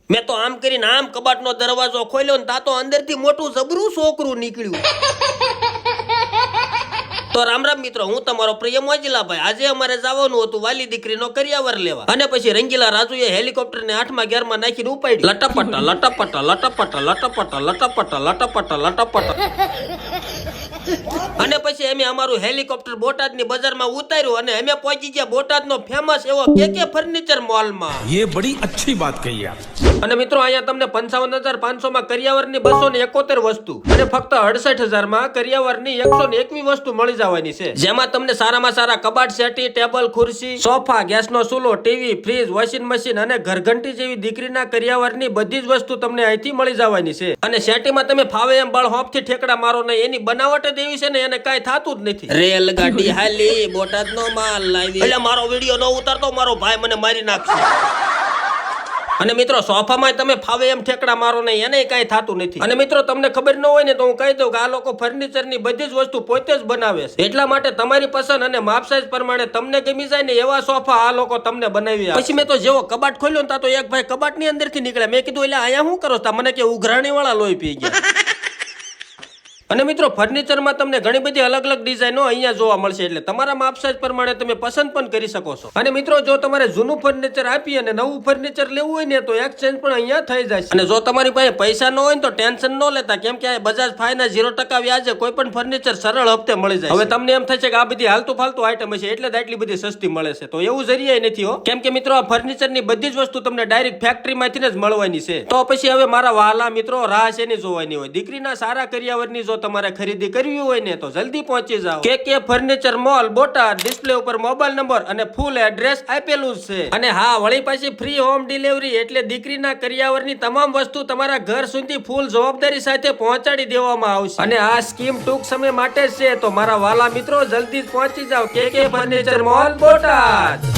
મેં તો આમ કરીને આમ કબાટનો દરવાજો ખોલ્યો ને તા તો અંદરથી મોટું જબરું છોકરું નીકળ્યું। તો રામ રામ મિત્રો, હું તમારો પ્રિય મોજીલાભાઈ। આજે અમારે જવાનું હતું વાલી દીકરીનો કરિયાવર લેવા, અને પછી રંગીલા રાજુએ હેલિકોપ્ટર ને 8મા ગિયરમાં નાખીને ઉપાડી લટપટા લટપટા લટપટા લટપટા લટપટા લટપટા લટપટા। અને પછી અમે અમારું હેલિકોપ્ટર બોટાદની બજારમાં ઉતાર્યું અને અમે પહોંચી ગયા બોટાદનો ફેમસ એવો કેકે ફર્નિચર મોલમાં। ये बड़ी अच्छी बात कही आप। અને મિત્રો અહીંયા તમને 55,500 માં કરિયાવરની 271 વસ્તુ અને ફક્ત 68,000 માં કરિયાવરની 121 વસ્તુ મળી જવાની છે, જેમાં તમને સારામાં સારા કબાટ સેટી, ટેબલ, ખુરશી, સોફા, ગેસનો ચૂલો, ટીવી, ફ્રીજ, વોશિંગ મશીન અને ઘરઘંટી જેવી દીકરીના કરિયાવરની બધી જ વસ્તુ તમને અહીંથી મળી જવાની છે। અને સેટીમાં તમે ફાવે એમ બળ હોપથી ઠેકડા મારો નહીં, એની બનાવટ જ એવી છે ને એને કાંઈ થાતું જ નથી। રેલગાડી હાલી બોટાદનો માલ લાવી, એટલે મારો વિડિયો ન ઉતારતો મારો ભાઈ મને મારી નાખશે। અને મિત્રો સોફામાં તમે ફાવે એમ ઠેકડા મારો નહીં, એને કઈ થતું નથી। અને મિત્રો તમને ખબર ન હોય ને તો હું કહી દઉં કે આ લોકો ફર્નિચરની બધી જ વસ્તુ પોતે જ બનાવે છે, એટલા માટે તમારી પસંદ અને માપ સાઈઝ પ્રમાણે તમને ગમી જાય ને એવા સોફા આ લોકો તમને બનાવી આપે। પછી મેં તો જેવો કબાટ ખોલ્યો ને તો એક ભાઈ કબાટની અંદરથી નીકળ્યા। મેં કીધું એટલે અહીંયા શું કરો છો? મને કે ઉઘરાણી વાળા લોહી પી ગયા। અને મિત્રો ફર્નિચરમાં તમને ઘણી બધી અલગ અલગ ડિઝાઇનો અહીંયા જોવા મળશે, એટલે તમારા માપ સાઈઝ પ્રમાણે તમે પસંદ પણ કરી શકો છો। અને મિત્રો જો તમારે જૂનું ફર્નિચર આપી અને નવું ફર્નિચર લેવું હોય ને તો એક્સચેન્જ પણ અહીંયા થઈ જાય। અને જો તમારી પાસે પૈસા ન હોય ને તો ટેન્શન ન લેતા, કેમ કે બજાજ ફાઇના 0% વ્યાજે કોઈ પણ ફર્નિચર સરળ હપ્તે મળી જાય। હવે તમને એમ થશે કે આ બધી હાલતુ ફાલતુ આઈટમ છે એટલે જ આટલી બધી સસ્તી મળે છે, તો એવું જરીય નથી હો, કેમ કે મિત્રો આ ફર્નિચરની બધી જ વસ્તુ તમને ડાયરેક્ટ ફેક્ટરીમાંથી જ મળવાની છે। તો પછી હવે મારા વહાલા મિત્રો રાહ શેની જોવાની હોય? દીકરીના સારા કરિયાવરની જો તમારે ખરીદી કરવી હોય ને તો જલ્દી પહોંચી જાઓ કેકે ફર્નિચર મોલ બોટાદ। ડિસ્પ્લે ઉપર મોબાઈલ નંબર અને ફૂલ એડ્રેસ આપેલું છે। અને હા, વળી પાછી ફ્રી હોમ ડિલિવરી, એટલે દીકરીના કરિયાવરની તમામ વસ્તુ તમારા ઘર સુધી ફૂલ જવાબદારી સાથે પહોંચાડી દેવામાં આવશે। અને આ સ્કીમ ટૂંક સમય માટે જ છે, તો મારા વાલા મિત્રો જલ્દી જ પહોંચી જાઓ કેકે ફર્નિચર મોલ બોટાદ।